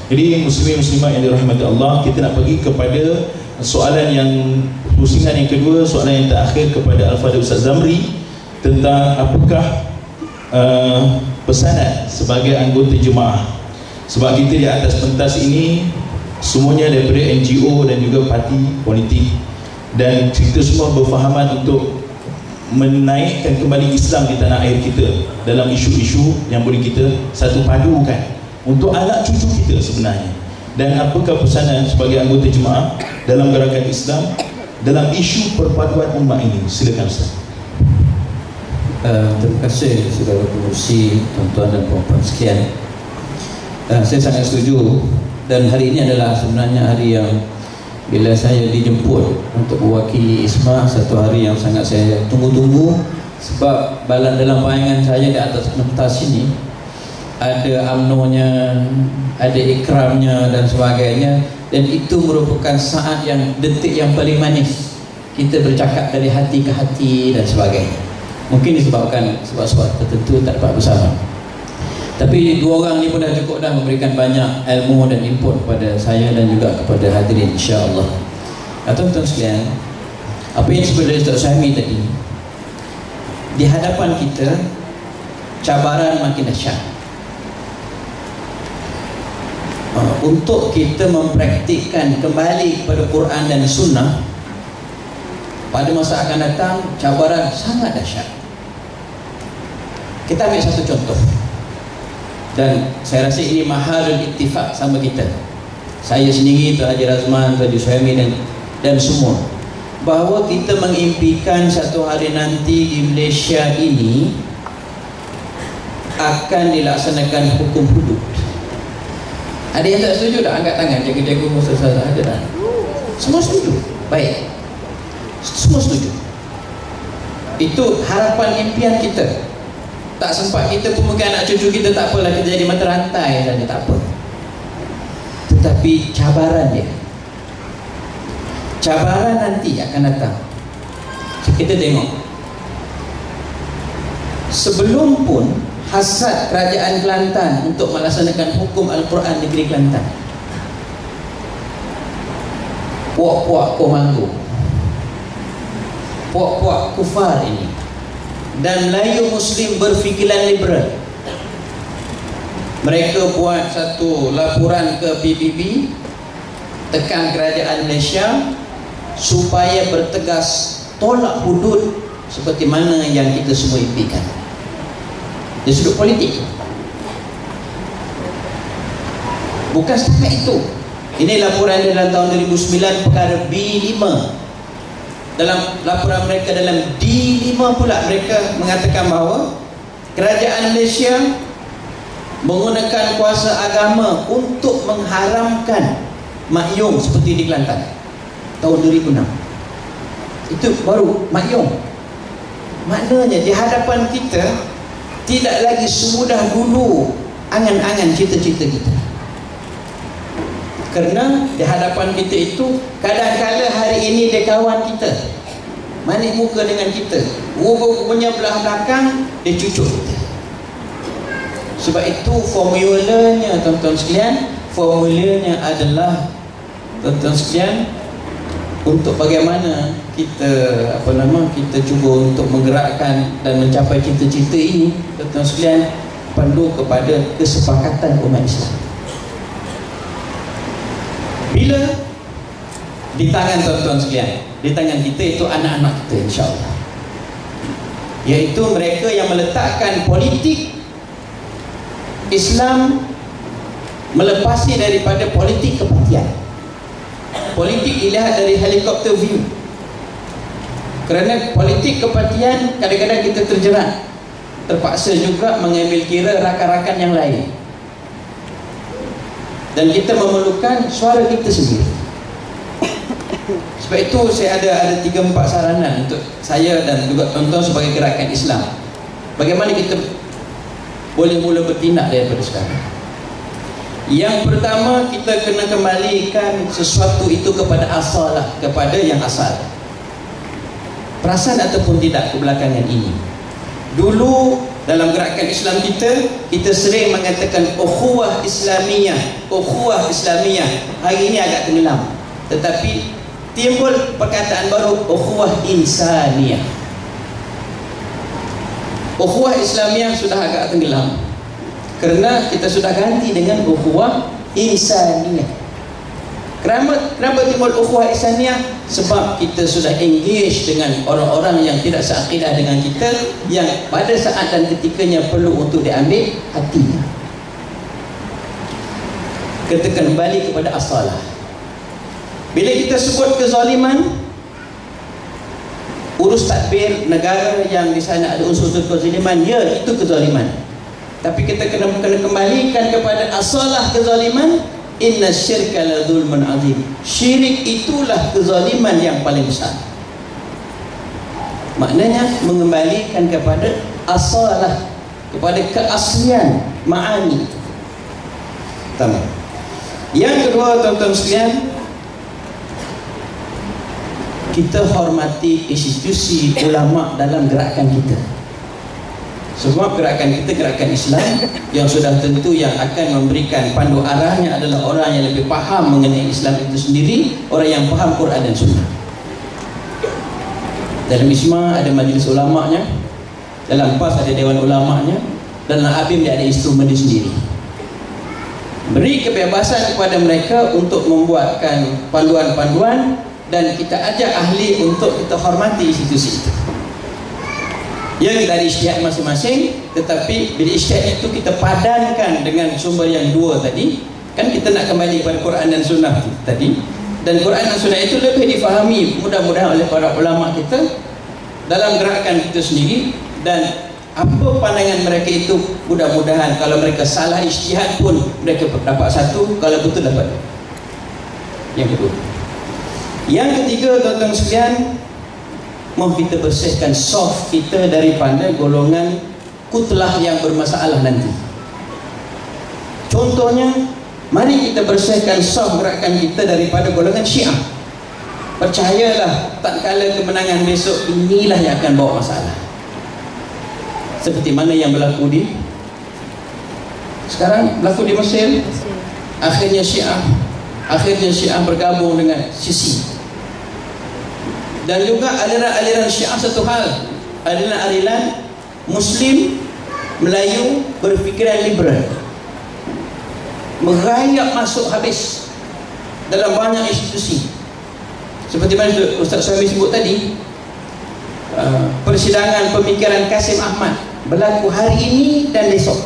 Jadi muslimin-muslimat yang dirahmati Allah, kita nak pergi kepada soalan yang pusingan yang kedua, soalan yang terakhir kepada Al-Fadhil Ustaz Zamri tentang apakah pesanan sebagai anggota jemaah. Sebab kita di atas pentas ini semuanya daripada NGO dan juga parti politik, dan kita semua berfahaman untuk menaikkan kembali Islam di tanah air kita dalam isu-isu yang boleh kita satu padukan untuk anak cucu kita sebenarnya. Dan apakah pesanan sebagai anggota jemaah dalam gerakan Islam dalam isu perpaduan umat ini? Silakan Ustaz. Terima kasih saudara pengurusi, tuan-tuan dan puan-puan sekalian. Saya sangat setuju, dan hari ini adalah sebenarnya hari yang bila saya dijemput untuk mewakili ISMA, satu hari yang sangat saya tunggu-tunggu. Sebab dalam bayangan saya di atas pentas ini ada UMNO-nya, ada ikramnya dan sebagainya, dan itu merupakan saat yang, detik yang paling manis. Kita bercakap dari hati ke hati dan sebagainya. Mungkin disebabkan sebab-sebab tertentu tak dapat bersama. Tapi dua orang ni pun dah cukup dah memberikan banyak ilmu dan input kepada saya dan juga kepada hadirin, insya-Allah. Tuan-tuan sekalian, apa yang disebut oleh Ustaz Syahmi tadi, di hadapan kita cabaran makin dahsyat. Untuk kita mempraktikkan kembali kepada Quran dan Sunnah pada masa akan datang, cabaran sangat dahsyat. Kita ambil satu contoh, dan saya rasa ini mahalul ittifaq sama kita, saya sendiri, Tuan Haji Razman, Tuan Haji Suhaimi dan semua, bahawa kita mengimpikan satu hari nanti di Malaysia ini akan dilaksanakan hukum hudud. Ada yang tak setuju tak? Angkat tangan, jaga-jaga Ustaz. Ada tak? Semua setuju? Baik, semua setuju. Itu harapan impian kita. Tak sempat kita pun, mungkin anak cucu kita, tak apalah, kita jadi mata rantai saja, tak apa. Tetapi cabaran dia, cabaran nanti akan datang. Kita tengok, sebelum pun hasad kerajaan Kelantan untuk melaksanakan hukum Al-Quran negeri Kelantan, puak-puak komando, puak-puak kufar ini, dan Melayu Muslim berfikiran liberal, mereka buat satu laporan ke PBB, tekan kerajaan Malaysia supaya bertegas tolak hudud seperti mana yang kita semua impikan. Dari sudut politik, bukan setakat itu. Ini laporan dia dalam tahun 2009, perkara B5. Dalam laporan mereka dalam D5 pula, mereka mengatakan bahawa kerajaan Malaysia menggunakan kuasa agama untuk mengharamkan makyung seperti di Kelantan tahun 2006. Itu baru makyung. Maknanya di hadapan kita tidak lagi semudah dulu angan-angan cita-cita kita. Kerana di hadapan kita itu kadang-kala hari ini dia kawan kita, manik muka dengan kita, punya belah belakang dia cucuk kita. Sebab itu formulanya, tuan-tuan sekalian, formulanya adalah, tuan-tuan sekalian, untuk bagaimana kita kita cuba untuk menggerakkan dan mencapai cita-cita ini, tuan-tuan sekalian, perlu kepada kesepakatan umat Islam. Bila di tangan tuan-tuan sekalian, di tangan kita itu anak-anak kita, insya-Allah, iaitu mereka yang meletakkan politik Islam melepasi daripada politik kepartian. Politik dilihat dari helikopter view. Kerana politik kepartian kadang-kadang kita terjerat, terpaksa juga mengambil kira rakan-rakan yang lain, dan kita memerlukan suara kita sendiri. Sebab itu saya ada 3-4 saranan untuk saya dan juga tuan-tuan sebagai gerakan Islam. Bagaimana kita boleh mula bertindak daripada sekarang. Yang pertama, kita kena kembalikan sesuatu itu kepada asal, kepada yang asal. Perasan ataupun tidak kebelakangan ini, dulu Dalam gerakan Islam kita sering mengatakan ukhuwah Islamiyah, ukhuwah Islamiyah. Hari ini agak tenggelam, tetapi timbul perkataan baru, ukhuwah Insaniyah. Ukhuwah Islamiyah sudah agak tenggelam kerana kita sudah ganti dengan ukhuwah Insaniyah. Kenapa timbul ukhuwah Insaniyah? Sebab kita sudah engage dengan orang-orang yang tidak seakidah dengan kita, yang pada saat dan ketikanya perlu untuk diambil hatinya. Kita kembali kepada asalah. Bila kita sebut kezaliman, urus tadbir negara yang di sana ada unsur-unsur kezaliman, ya, itu kezaliman. Tapi kita kena kembalikan kepada asalah kezaliman. Inna syirka la zulmun azim. Syirik itulah kezaliman yang paling besar. Maknanya mengembalikan kepada asalah, kepada keaslian ma'ani. Pertama. Yang kedua, tuan-tuan sekalian, kita hormati institusi ulama dalam gerakan kita. Sebab gerakan kita gerakan Islam yang sudah tentu yang akan memberikan pandu arahnya adalah orang yang lebih faham mengenai Islam itu sendiri, orang yang faham Quran dan Sunnah. Dalam ISMA ada majlis ulamanya, dalam PAS ada dewan ulamanya, dalam ABIM dia ada instrumen dia sendiri. Beri kebebasan kepada mereka untuk membuatkan panduan-panduan, dan kita ajak ahli untuk kita hormati institusi itu. Ya, kita ada ijtihad masing-masing, tetapi bila ijtihad itu kita padankan dengan sumber yang dua tadi, kan kita nak kembali kepada Quran dan Sunnah tadi, dan Quran dan Sunnah itu lebih difahami mudah-mudahan oleh para ulama kita dalam gerakan kita sendiri. Dan apa pandangan mereka itu, mudah-mudahan kalau mereka salah ijtihad pun mereka dapat satu, kalau betul dapat. Yang kedua. Yang ketiga, tuan-tuan sekalian, mau kita bersihkan soft kita daripada golongan kutlah yang bermasalah nanti. Contohnya, mari kita bersihkan soft gerakan kita daripada golongan Syiah. Percayalah, tak kala kemenangan besok, inilah yang akan bawa masalah. Seperti mana yang berlaku di sekarang, berlaku di Mesir. Akhirnya Syiah bergabung dengan Sisi. Dan juga aliran-aliran Syiah satu hal, aliran-aliran Muslim Melayu berfikiran liberal, merayap masuk habis dalam banyak institusi. Seperti mana Ustaz Suhaimi sebut tadi, persidangan pemikiran Kasim Ahmad berlaku hari ini dan besok.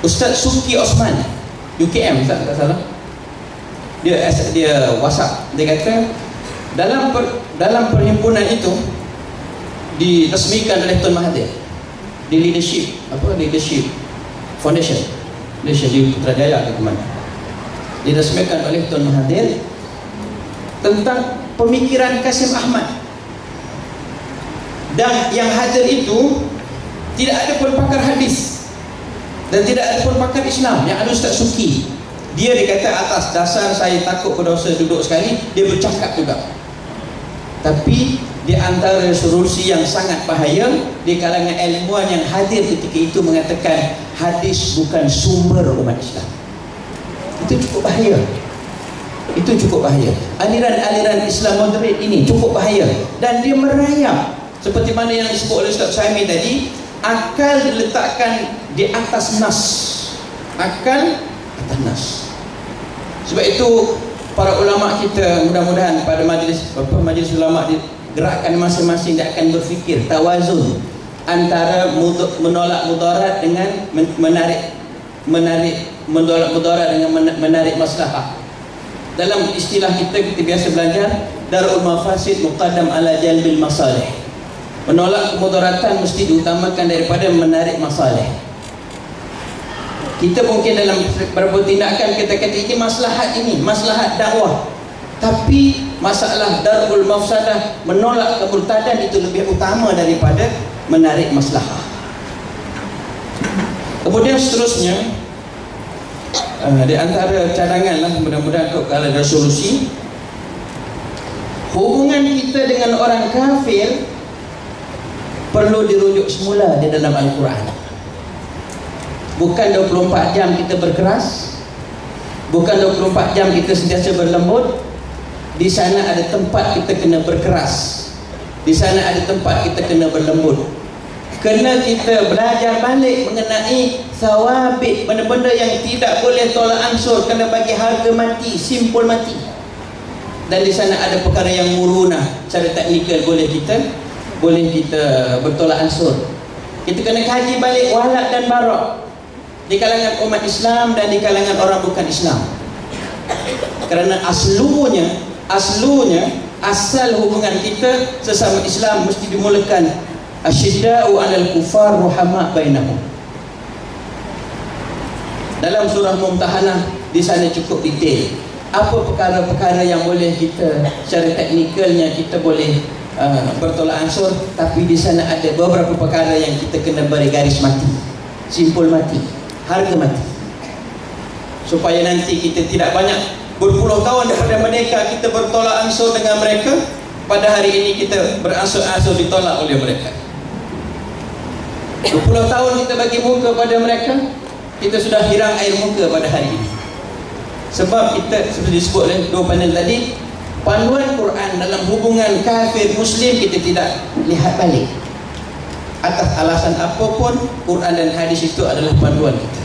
Ustaz Suki Osman, UKM, tak salah, dia WhatsApp, dia kata dalam perhimpunan itu diresmikan oleh Tun Mahathir di leadership foundation Malaysia di Putrajaya atau ke mana, diresmikan oleh Tun Mahathir tentang pemikiran Kasim Ahmad. Dan yang hadir itu tidak ada pun pakar hadis dan tidak ada pun pakar Islam, yang ada Ustaz Suki. Dia dikata atas dasar saya takut berdosa duduk sekali, dia bercakap juga. Tapi di antara solusi yang sangat bahaya di kalangan ilmuwan yang hadir ketika itu mengatakan hadis bukan sumber umat Islam. Itu cukup bahaya. Itu cukup bahaya. Aliran-aliran Islam moderat ini cukup bahaya, dan dia merayap seperti mana yang disebut oleh Ustaz Suhaimi tadi, akal diletakkan di atas nas. Akal atas nas. Sebab itu para ulama kita, mudah-mudahan pada majlis ulama di gerakan masing-masing dia akan berfikir tawazun antara menolak mudarat dengan menolak mudarat dengan menarik maslahah. Dalam istilah kita biasa belajar, darul mafasid muqaddam ala jalbil masalih. Menolak kemudaratan mesti diutamakan daripada menarik masalah. Kita mungkin dalam beberapa tindakan kita kata ini maslahat dakwah, tapi masalah darul mafsadah, menolak kemurtadan itu lebih utama daripada menarik maslahah. Kemudian seterusnya, di antara cadangan lah, mudah-mudahan kalau ada solusi, hubungan kita dengan orang kafir perlu dirujuk semula di dalam Al-Quran. Bukan 24 jam kita berkeras, bukan 24 jam kita sentiasa berlembut. Di sana ada tempat kita kena berkeras, di sana ada tempat kita kena berlembut. Kena kita belajar balik mengenai sawabit, benda-benda yang tidak boleh tolak ansur, kena bagi harga mati, simpul mati. Dan di sana ada perkara yang murunah, cara teknikal boleh kita bertolak ansur. Kita kena kaji balik walak dan barak di kalangan umat Islam dan di kalangan orang bukan Islam. Kerana asal hubungan kita sesama Islam mesti dimulakan asyidda'u 'alal kufar ruhama' bainahum. Dalam surah Mumtahanah di sana cukup detail apa perkara-perkara yang boleh kita secara teknikalnya kita boleh bertolak ansur, tapi di sana ada beberapa perkara yang kita kena beri garis mati, simpul mati, harga mati, supaya nanti kita tidak banyak berpuluh tahun daripada mereka kita bertolak ansur dengan mereka, pada hari ini kita beransur-ansur ditolak oleh mereka. 20 tahun kita bagi muka pada mereka, kita sudah hilang air muka pada hari ini. Sebab kita seperti disebut oleh dua panel tadi, panduan Quran dalam hubungan kafir Muslim kita tidak lihat balik. Atas alasan apapun, Quran dan hadis itu adalah panduan kita.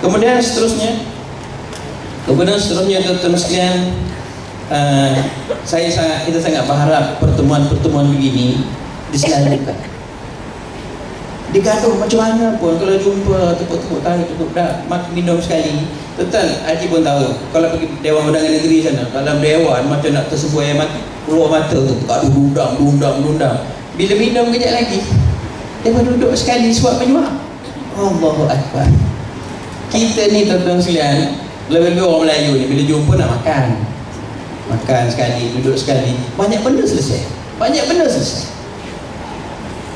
Kemudian seterusnya tuan-tuan sekalian, kita sangat berharap pertemuan-pertemuan begini diselalukan, digaduh macam mana pun. Kalau jumpa tepuk-tepuk tangan, tepuk dah, minum sekali. Tuan Haji pun tahu, kalau pergi Dewan Undangan Negeri sana, dalam dewan macam nak tersebuah air mata, keluar mata tu, gaduh dundang. Bila minum kejap lagi, dia duduk sekali suap penyuap. Allahu Akbar. Kita ni tuan-tuan sekalian, lebih-lebih orang Melayu ni, bila jumpa nak makan sekali, duduk sekali, banyak benda selesai.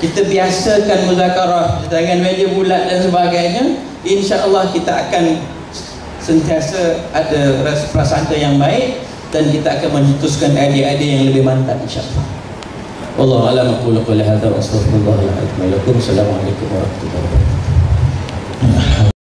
Kita biasakan muzakarah dengan meja bulat dan sebagainya, insya-Allah kita akan sentiasa ada rasa prasangka yang baik dan kita akan mencetuskan idea-idea yang lebih mantap, insya-Allah. Wallahu a'lam. Aku qul hadza wa astaghfirullah li wa lakum. Assalamualaikum warahmatullahi wabarakatuh.